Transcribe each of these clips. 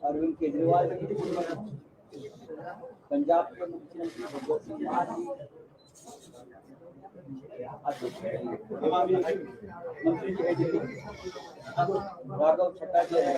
अरविंद केजरीवाल जी, पंजाब के मुख्यमंत्री भगवत सिंह मान जी, मंत्री जी है दिल्ली, राघव छट्टा जी है,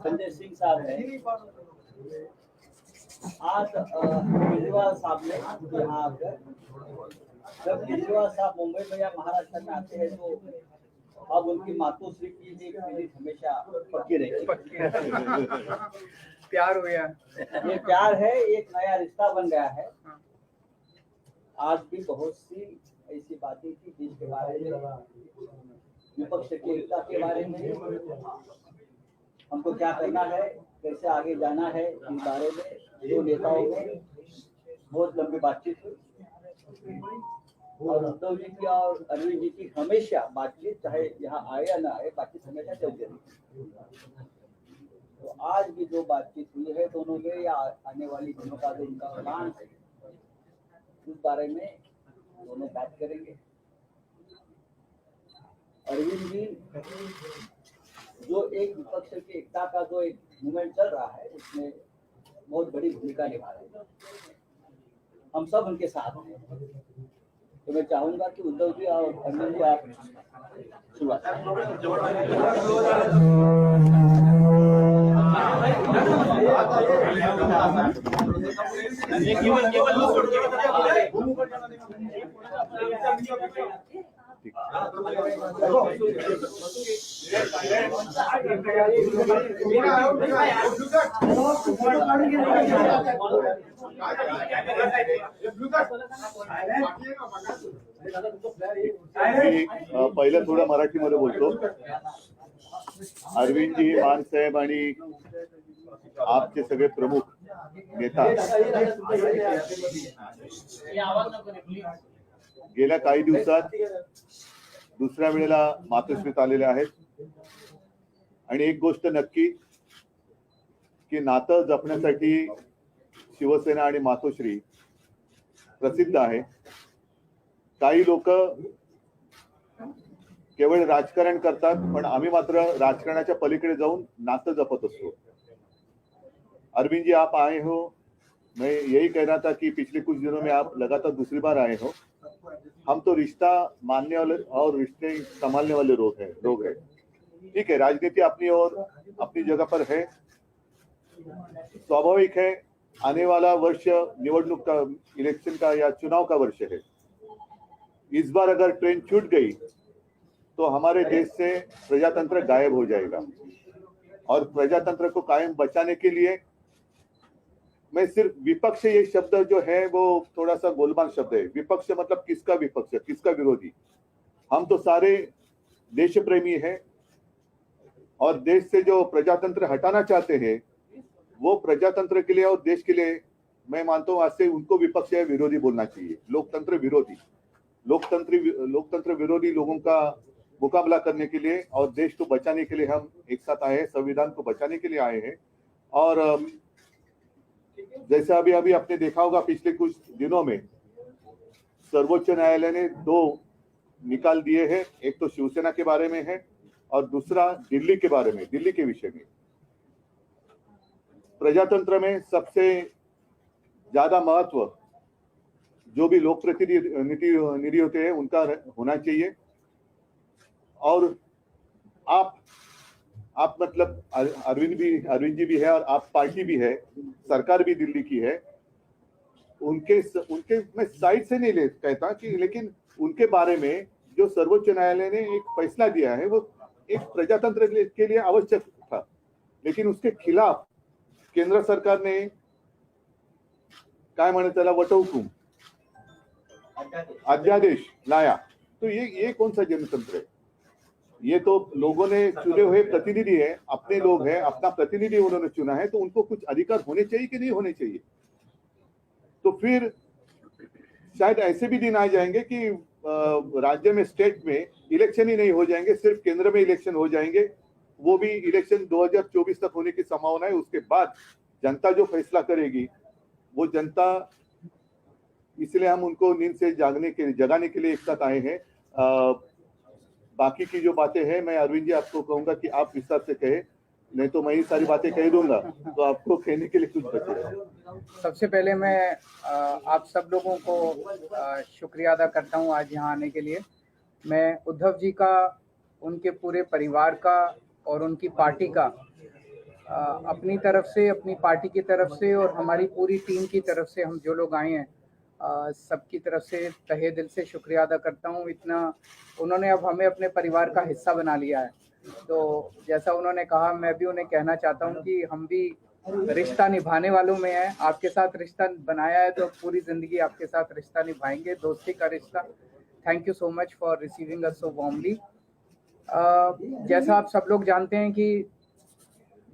संजय सिंह साहब है। आज केजरीवाल साहब ने यहाँ आकर, जब केजरीवाल साहब मुंबई में या महाराष्ट्र में आते हैं तो अब उनकी मातोश्री की भी क्रेडिट हमेशा पक्की रहेगी। प्यार हो गया, ये प्यार है, एक नया रिश्ता बन गया है। आज भी बहुत सी ऐसी बातें थी देश के बारे में, विपक्ष की एकता के बारे में, हमको क्या करना है, कैसे आगे जाना है, इस बारे में दो नेताओं में बहुत लंबी बातचीत हुई। और उद्धव जी की और अरविंद जी की हमेशा बातचीत, चाहे यहाँ आए या ना आए, बातचीत हमेशा चलती रही। तो आज भी जो बातचीत हुई है दोनों में, या आने वाली दिनों का जो उनका प्लान है, उस बारे में दोनों बात करेंगे। अरविंद जी जो एक विपक्ष की एकता का जो एक मूवमेंट चल रहा है, उसमें बहुत बड़ी भूमिका निभा रहे हैं। हम सब उनके साथ हैं। तो मैं चाहूंगा कि उद्धव जी और अरविंद जी आप शुरुआत पहिलं थोडं मराठीमध्ये बोलतो। अरविंदजी मानसाहेब आणि आपचे सगळे प्रमुख नेता गेल्या काही दिवसात दुसऱ्या वेळेला मातोश्रीत आलेले आहेत। आणि एक गोष्ट नक्की की नातं जपण्यासाठी शिवसेना आणि मातोश्री प्रसिद्ध आहे। काही लोक केवळ राजकारण करतात, पण आम्ही मात्र राजकारणाच्या पलीकडे जाऊन नातं जपत असतो। अरविंद जी आप आए हो, मैं यही कह रहा था कि पिछले कुछ दिनों में आप लगातार दूसरी बार आए हो। हम तो रिश्ता मानने वाले और रिश्ते संभालने वाले लोग हैं। ठीक है, राजनीति अपनी और अपनी जगह पर है। स्वाभाविक है, आने वाला वर्ष निवडणूक का, इलेक्शन का या चुनाव का वर्ष है। इस बार अगर ट्रेन छूट गई तो हमारे देश से प्रजातंत्र गायब हो जाएगा। और प्रजातंत्र को कायम बचाने के लिए मैं सिर्फ विपक्ष, ये शब्द जो है वो थोड़ा सा गोलमाल शब्द है। विपक्ष मतलब किसका विपक्ष, किसका विरोधी? हम तो सारे देश प्रेमी हैं और देश से जो प्रजातंत्र हटाना चाहते हैं वो प्रजातंत्र के लिए और देश के लिए मैं मानता हूं आज से उनको विपक्ष या विरोधी बोलना चाहिए। लोकतंत्र विरोधी, लोकतंत्र विरोधी लोगों का मुकाबला करने के लिए और देश को बचाने के लिए हम एक साथ आए हैं, संविधान को बचाने के लिए आए हैं। और जैसे अभी आपने देखा होगा पिछले कुछ दिनों में सर्वोच्च न्यायालय ने 2 निकाल दिए हैं। एक तो शिवसेना के बारे में है और दूसरा दिल्ली के बारे में, दिल्ली के विषय में। प्रजातंत्र में सबसे ज्यादा महत्व जो भी लोक प्रतिनिधि होते हैं उनका होना चाहिए। और आप मतलब अरविंद जी भी है और आप पार्टी भी है, सरकार भी दिल्ली की है। उनके मैं साइड से नहीं ले कहता कि, लेकिन उनके बारे में जो सर्वोच्च न्यायालय ने एक फैसला दिया है वो एक प्रजातंत्र के लिए आवश्यक था, लेकिन उसके खिलाफ केंद्र सरकार ने काय म्हणतात त्याला वटहुकूम, अध्यादेश लाया। तो ये कौन सा जनतंत्र है? ये तो लोगों ने चुने हुए प्रतिनिधि है, अपने लोग हैं, अपना प्रतिनिधि उन्होंने चुना है, तो उनको कुछ अधिकार होने चाहिए कि नहीं होने चाहिए? तो फिर शायद ऐसे भी दिन आ जाएंगे कि राज्य में, स्टेट में इलेक्शन ही नहीं हो जाएंगे, सिर्फ केंद्र में इलेक्शन हो जाएंगे। वो भी इलेक्शन 2024 तक होने की संभावना है। उसके बाद जनता जो फैसला करेगी वो जनता, इसलिए हम उनको नींद से जगाने के लिए एक साथ आए हैं। बाकी की जो बातें हैं मैं अरविंद जी आपको कहूंगा कि आप विस्तार से कहें। नहीं तो मैं ही सारी बातें कह दूंगा तो आपको कहने के लिए कुछ बचेगा। सबसे पहले मैं आप सब लोगों को शुक्रिया अदा करता हूं आज यहाँ आने के लिए। मैं उद्धव जी का, उनके पूरे परिवार का और उनकी पार्टी का अपनी तरफ से, अपनी पार्टी की तरफ से और हमारी पूरी टीम की तरफ से, हम जो लोग आए हैं सबकी तरफ से तहे दिल से शुक्रिया अदा करता हूँ। इतना उन्होंने अब हमें अपने परिवार का हिस्सा बना लिया है। तो जैसा उन्होंने कहा, मैं भी उन्हें कहना चाहता हूँ कि हम भी रिश्ता निभाने वालों में हैं। आपके साथ रिश्ता बनाया है तो पूरी ज़िंदगी आपके साथ रिश्ता निभाएंगे, दोस्ती का रिश्ता। Thank you so much for receiving us so warmly. जैसा आप सब लोग जानते हैं कि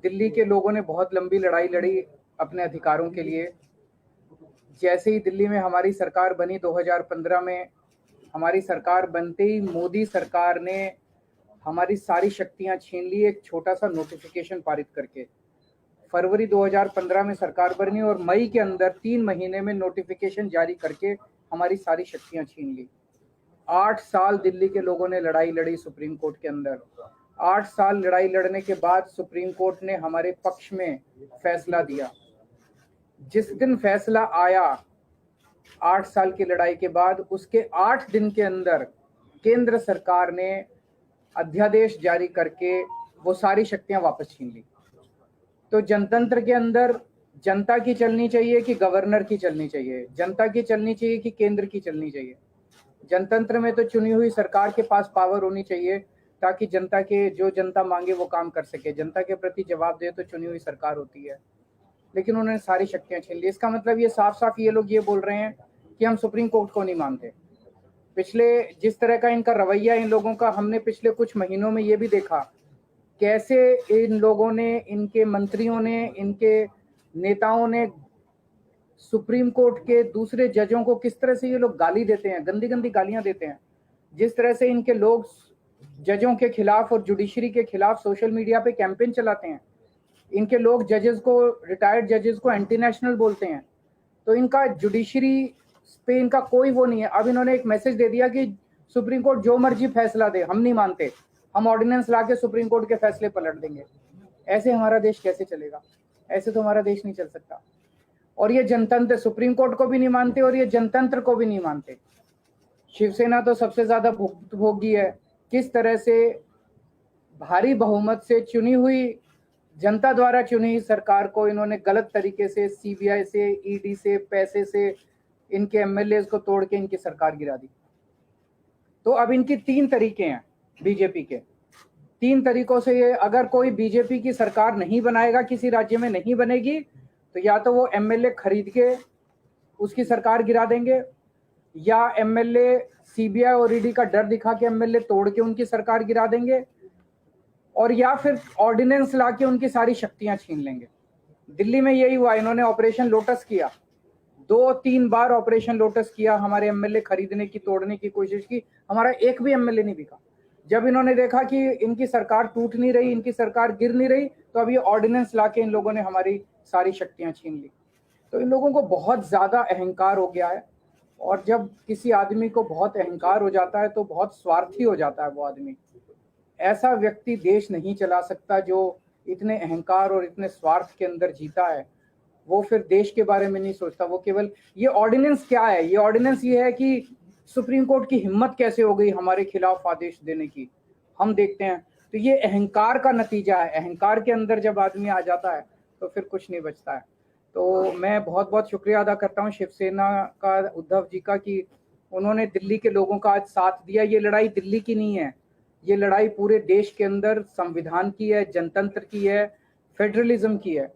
दिल्ली के लोगों ने बहुत लंबी लड़ाई लड़ी अपने अधिकारों के लिए। जैसे ही दिल्ली में हमारी सरकार बनी 2015 में, हमारी सरकार बनते ही मोदी सरकार ने हमारी सारी शक्तियां छीन ली एक छोटा सा नोटिफिकेशन पारित करके। फरवरी 2015 में सरकार बनी और मई के अंदर 3 महीने में नोटिफिकेशन जारी करके हमारी सारी शक्तियां छीन ली। 8 साल दिल्ली के लोगों ने लड़ाई लड़ी सुप्रीम कोर्ट के अंदर। 8 साल लड़ाई लड़ने के बाद सुप्रीम कोर्ट ने हमारे पक्ष में फैसला दिया। जिस दिन फैसला आया 8 साल की लड़ाई के बाद, उसके 8 दिन के अंदर केंद्र सरकार ने अध्यादेश जारी करके वो सारी शक्तियां वापस छीन ली। तो जनतंत्र के अंदर जनता की चलनी चाहिए कि गवर्नर की चलनी चाहिए, जनता की चलनी चाहिए कि केंद्र की चलनी चाहिए। जनतंत्र में तो चुनी हुई सरकार के पास पावर होनी चाहिए ताकि जनता के जो जनता मांगे वो काम कर सके, जनता के प्रति जवाब दे तो चुनी हुई सरकार होती है। लेकिन उन्होंने सारी शक्तियां छीन ली। इसका मतलब ये साफ साफ ये लोग ये बोल रहे हैं कि हम सुप्रीम कोर्ट को नहीं मानते। पिछले जिस तरह का इनका रवैया इन लोगों का, हमने पिछले कुछ महीनों में ये भी देखा कैसे इन लोगों ने, इनके मंत्रियों ने, इनके नेताओं ने सुप्रीम कोर्ट के दूसरे जजों को किस तरह से ये लोग गाली देते हैं, गंदी गंदी गालियां देते हैं। जिस तरह से इनके लोग जजों के खिलाफ और जुडिशरी के खिलाफ सोशल मीडिया पे कैंपेन चलाते हैं। इनके लोग जजेस को, रिटायर्ड जजेस को एंटी नेशनल बोलते हैं। तो इनका जुडिशरी पे इनका कोई वो नहीं है। अब इन्होंने एक मैसेज दे दिया कि सुप्रीम कोर्ट जो मर्जी फैसला दे, हम नहीं मानते, हम ऑर्डिनेंस ला के सुप्रीम कोर्ट के फैसले पलट देंगे। ऐसे हमारा देश कैसे चलेगा? ऐसे तो हमारा देश नहीं चल सकता। और ये जनतंत्र सुप्रीम कोर्ट को भी नहीं मानते और ये जनतंत्र को भी नहीं मानते। शिवसेना तो सबसे ज्यादा भुक्तभोगी है। किस तरह से भारी बहुमत से चुनी हुई, जनता द्वारा चुनी सरकार को इन्होंने गलत तरीके से सीबीआई से, ईडी से, पैसे से इनके एमएलए को तोड़ के इनकी सरकार गिरा दी। तो अब इनकी 3 तरीके हैं बीजेपी के। 3 तरीकों से ये, अगर कोई बीजेपी की सरकार नहीं बनाएगा, किसी राज्य में नहीं बनेगी, तो या तो वो एमएलए खरीद के उसकी सरकार गिरा देंगे, या एमएलए सीबीआई और ईडी का डर दिखा के एमएलए तोड़ के उनकी सरकार गिरा देंगे, और या फिर ऑर्डिनेंस ला के उनकी सारी शक्तियां छीन लेंगे। दिल्ली में यही हुआ। इन्होंने ऑपरेशन लोटस किया, 2-3 बार ऑपरेशन लोटस किया, हमारे एमएलए खरीदने की, तोड़ने की कोशिश की, हमारा एक भी एमएलए नहीं बिका। जब इन्होंने देखा कि इनकी सरकार टूट नहीं रही, इनकी सरकार गिर नहीं रही, तो अब ये ऑर्डिनेंस ला के इन लोगों ने हमारी सारी शक्तियां छीन ली। तो इन लोगों को बहुत ज्यादा अहंकार हो गया है। और जब किसी आदमी को बहुत अहंकार हो जाता है तो बहुत स्वार्थी हो जाता है वो आदमी। ऐसा व्यक्ति देश नहीं चला सकता जो इतने अहंकार और इतने स्वार्थ के अंदर जीता है। वो फिर देश के बारे में नहीं सोचता, वो केवल, ये ऑर्डिनेंस क्या है? ये ऑर्डिनेंस ये है कि सुप्रीम कोर्ट की हिम्मत कैसे हो गई हमारे खिलाफ आदेश देने की, हम देखते हैं। तो ये अहंकार का नतीजा है। अहंकार के अंदर जब आदमी आ जाता है तो फिर कुछ नहीं बचता है। तो मैं बहुत बहुत शुक्रिया अदा करता हूँ शिवसेना का, उद्धव जी का, कि उन्होंने दिल्ली के लोगों का आज साथ दिया। ये लड़ाई दिल्ली की नहीं है, ये लड़ाई पूरे देश के अंदर संविधान की है, जनतंत्र की है, फेडरलिज्म की है।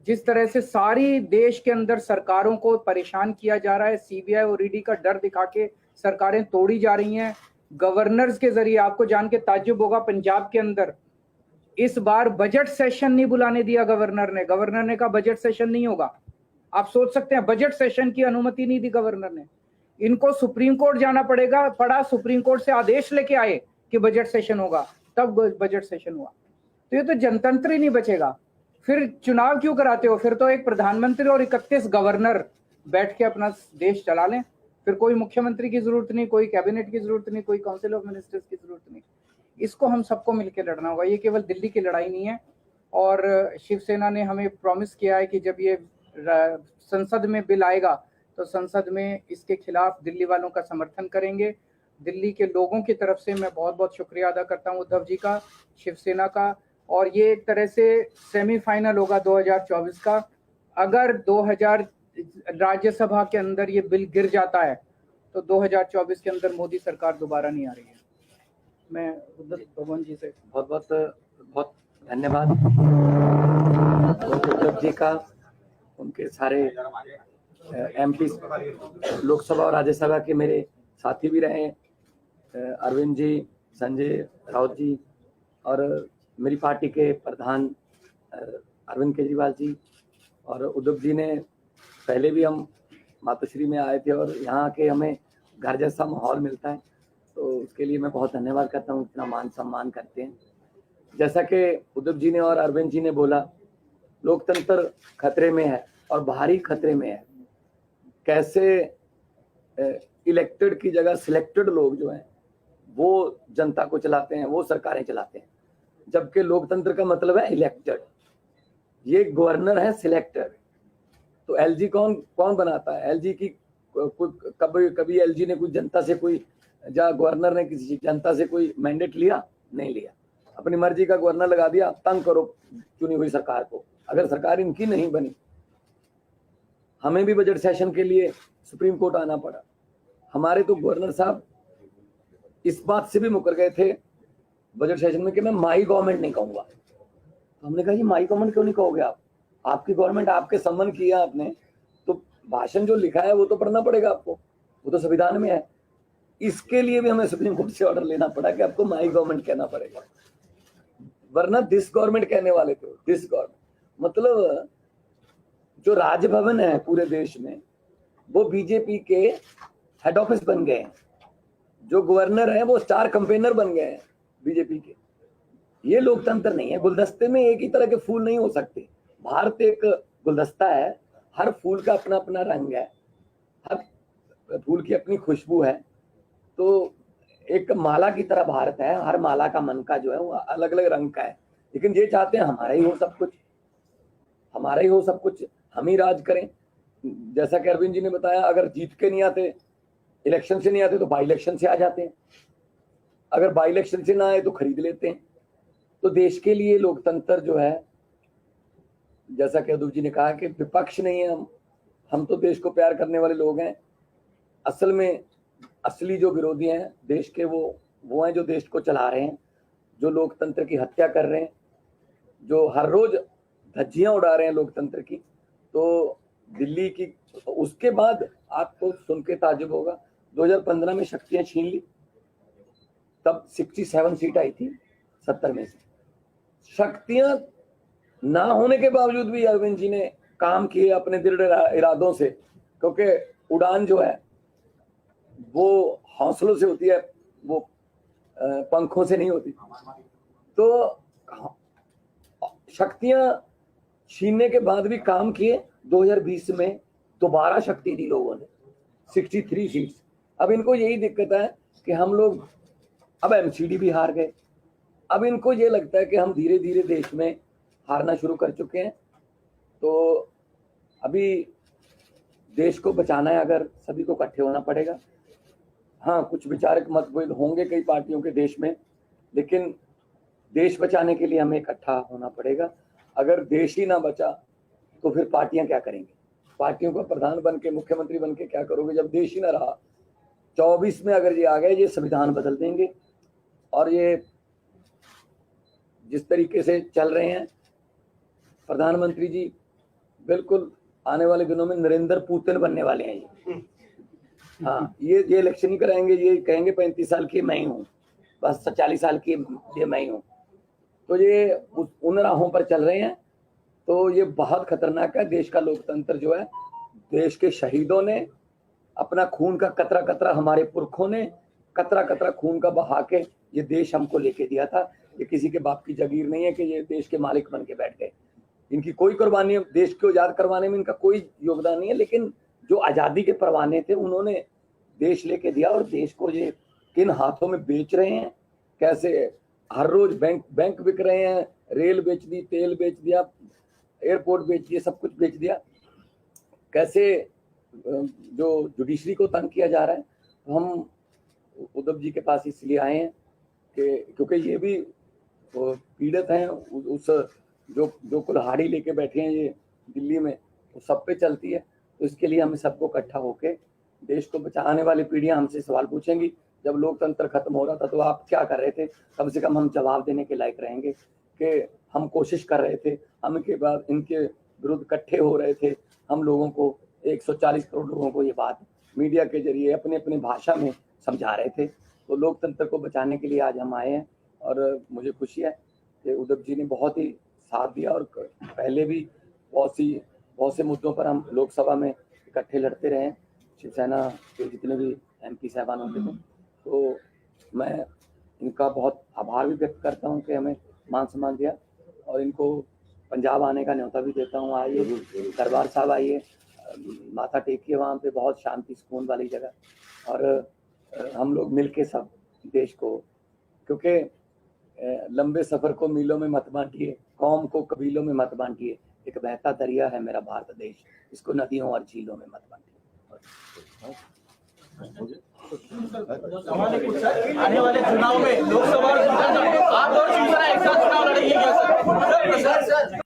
जिस तरह से सारी देश के अंदर सरकारों को परेशान किया जा रहा है, सीबीआई और ईडी का डर दिखा के सरकारें तोड़ी जा रही हैं गवर्नर्स के जरिए। आपको जान के ताज्जुब होगा, पंजाब के अंदर इस बार बजट सेशन नहीं बुलाने दिया गवर्नर ने। गवर्नर ने कहा बजट सेशन नहीं होगा। आप सोच सकते हैं, बजट सेशन की अनुमति नहीं दी गवर्नर ने। इनको सुप्रीम कोर्ट जाना पड़ा, सुप्रीम कोर्ट से आदेश लेके आए कि बजट सेशन होगा, तब बजट सेशन हुआ। तो ये तो जनतंत्र ही नहीं बचेगा। फिर चुनाव क्यों कराते हो? फिर तो एक प्रधानमंत्री और 31 गवर्नर बैठ के अपना देश चला लें। फिर कोई मुख्यमंत्री की जरूरत नहीं, कोई कैबिनेट की जरूरत नहीं, कोई काउंसिल ऑफ मिनिस्टर्स की जरूरत नहीं। इसको हम सबको मिलकर लड़ना होगा। ये केवल दिल्ली की लड़ाई नहीं है, और शिवसेना ने हमें प्रॉमिस किया है कि जब ये संसद में बिल आएगा तो संसद में इसके खिलाफ दिल्ली वालों का समर्थन करेंगे। दिल्ली के लोगों की तरफ से मैं बहुत बहुत शुक्रिया अदा करता हूं उद्धव जी का, शिवसेना का। और ये एक तरह से सेमीफाइनल होगा 2024 का। अगर 2000 राज्यसभा के अंदर ये बिल गिर जाता है तो 2024 के अंदर मोदी सरकार दोबारा नहीं आ रही है। मैं भगवान जी से बहुत धन्यवाद उद्धव जी का, उनके सारे एमपी लोकसभा और राज्यसभा के मेरे साथी भी रहे, अरविंद जी, संजय राउत जी और मेरी पार्टी के प्रधान अरविंद केजरीवाल जी और उद्धव जी ने पहले भी हम मातोश्री में आए थे और यहाँ के हमें घर जैसा माहौल मिलता है, तो उसके लिए मैं बहुत धन्यवाद करता हूँ, इतना मान सम्मान करते हैं। जैसा कि उद्धव जी ने और अरविंद जी ने बोला, लोकतंत्र खतरे में है और भारी खतरे में है। कैसे इलेक्टेड की जगह सिलेक्टेड लोग जो हैं वो जनता को चलाते हैं, वो सरकारें चलाते हैं, जबकि लोकतंत्र का मतलब है इलेक्टेड। ये गवर्नर है सिलेक्टेड। तो एलजी कौन बनाता है? एलजी की कभी एलजी ने कोई जनता से कोई गवर्नर ने किसी जनता से कोई मैंडेट लिया? नहीं लिया। अपनी मर्जी का गवर्नर लगा दिया, तंग करो चुनी हुई सरकार को। अगर सरकार इनकी नहीं बनी, हमें भी बजट सेशन के लिए सुप्रीम कोर्ट आना पड़ा। हमारे तो गवर्नर साहब इस बात से भी मुकर गए थे बजट सेशन में कि मैं माई गवर्नमेंट नहीं कहूंगा। तो हमने कहा ये माई गवर्नमेंट क्यों नहीं कहोगे आप? आपकी गवर्नमेंट आपके सम्मान किया आपने, तो भाषण जो लिखा है वो तो पढ़ना पड़ेगा आपको, वो तो संविधान में है। इसके लिए भी हमें सुप्रीम कोर्ट से ऑर्डर लेना पड़ा कि आपको माई गवर्नमेंट कहना पड़ेगा, वरना दिस गवर्नमेंट कहने वाले थे। दिस गवर्नमेंट मतलब जो राजभवन है पूरे देश में वो बीजेपी के हेड ऑफिस बन गए हैं। जो गवर्नर है वो स्टार कैंपेनर बन गए हैं बीजेपी के। ये लोकतंत्र नहीं है। गुलदस्ते में एक ही तरह के फूल नहीं हो सकते। भारत एक गुलदस्ता है, हर फूल का अपना अपना रंग है, हर फूल की अपनी खुशबू है। तो एक माला की तरह भारत है, हर माला का मन का जो है वो अलग अलग रंग का है। लेकिन ये चाहते हैं हमारा ही हो सब कुछ, हमारा ही हो सब कुछ, हम ही राज करें। जैसा कि अरविंद जी ने बताया, अगर जीत के नहीं आते, इलेक्शन से नहीं आते तो बाई इलेक्शन से आ जाते हैं। अगर बाई इलेक्शन से ना आए तो खरीद लेते हैं। तो देश के लिए लोकतंत्र जो है, जैसा कि उद्धव जी ने कहा कि विपक्ष नहीं है हम तो देश को प्यार करने वाले लोग हैं। असल में असली जो विरोधी हैं देश के वो हैं जो देश को चला रहे हैं, जो लोकतंत्र की हत्या कर रहे हैं, जो हर रोज धज्जियां उड़ा रहे हैं लोकतंत्र की। तो दिल्ली की, उसके बाद आपको सुन के ताज्जुब होगा, 2015 में शक्तियां छीन ली, तब 67 सीट आई थी 70 में से। शक्तियां ना होने के बावजूद भी अरविंद जी ने काम किए अपने दृढ़ इरादों से, क्योंकि उड़ान जो है वो हौसलों से होती है, वो पंखों से नहीं होती। तो शक्तियां छीनने के बाद भी काम किए। 2020 में दोबारा शक्ति दी लोगों ने, 63 सीट्स। अब इनको यही दिक्कत है कि हम लोग अब एमसीडी भी हार गए। अब इनको ये लगता है कि हम धीरे धीरे देश में हारना शुरू कर चुके हैं। तो अभी देश को बचाना है, अगर सभी को इकट्ठे होना पड़ेगा। हाँ, कुछ विचारक मतभेद होंगे कई पार्टियों के देश में, लेकिन देश बचाने के लिए हमें इकट्ठा होना पड़ेगा। अगर देश ही ना बचा तो फिर पार्टियां क्या करेंगी? पार्टियों का प्रधान बन के, मुख्यमंत्री बन के क्या करोगे जब देश ही ना रहा? 24 में अगर ये आ गए, ये संविधान बदल देंगे। और ये जिस तरीके से चल रहे हैं प्रधानमंत्री जी, बिल्कुल आने वाले दिनों में नरेंद्र पुतिन बनने वाले हैं ये। हाँ, ये इलेक्शन ही कराएंगे, ये कहेंगे 35 साल की मैं ही हूँ, बस 40 साल की ये मैं ही हूँ। तो ये उन राहों पर चल रहे हैं। तो ये बहुत खतरनाक है। देश का लोकतंत्र जो है, देश के शहीदों ने अपना खून का कतरा कतरा, हमारे पुरखों ने कतरा कतरा खून का बहा के ये देश हमको लेके दिया था। ये किसी के बाप की जागीर नहीं है कि ये देश के मालिक बन के बैठ गए। इनकी कोई कुर्बानी, देश को आजाद करवाने में इनका कोई योगदान नहीं है, लेकिन जो आज़ादी के परवाने थे उन्होंने देश लेके दिया। और देश को ये किन हाथों में बेच रहे हैं, कैसे हर रोज बैंक बिक रहे हैं, रेल बेच दी, तेल बेच दिया, एयरपोर्ट बेच दिए, सब कुछ बेच दिया। कैसे जो जुडिशरी को तंग किया जा रहा है। तो हम उद्धव जी के पास इसलिए आए हैं कि क्योंकि ये भी पीड़ित हैं, उस जो कुल्हाड़ी लेके बैठे हैं ये दिल्ली में, वो सब पे चलती है। तो इसके लिए हमें सबको इकट्ठा होके देश को बचाने वाली पीढ़ियां हमसे सवाल पूछेंगी, जब लोकतंत्र खत्म हो रहा था तो आप क्या कर रहे थे, कम से कम हम जवाब देने के लायक रहेंगे कि हम कोशिश कर रहे थे, हम के बाद इनके विरुद्ध इकट्ठे हो रहे थे, हम लोगों को 140 करोड़ लोगों को ये बात मीडिया के जरिए अपने अपने भाषा में समझा रहे थे। तो लोकतंत्र को बचाने के लिए आज हम आए हैं और मुझे खुशी है कि उद्धव जी ने बहुत ही साथ दिया और पहले भी बहुत से मुद्दों पर हम लोकसभा में इकट्ठे लड़ते रहे हैं, शिवसेना के जितने भी MP साहबान होते थे। तो मैं इनका बहुत आभार भी व्यक्त करता हूं कि हमें मान सम्मान दिया और इनको पंजाब आने का न्योता भी देता हूं। आइए दरबार साहब, आइए माथा टेकिए, वहाँ पे बहुत शांति सुकून वाली जगह। और हम लोग मिलके सब देश को, क्योंकि लंबे सफर को मीलों में मत बांटिए, कौम को कबीलों में मत बांटिए, एक बहता दरिया है मेरा भारत देश, इसको नदियों और झीलों में मत बांटिए। आने वाले चुनाव में लोकसभा और आप और शिवसेना एक साथ चुनाव लड़ेंगे क्या सर?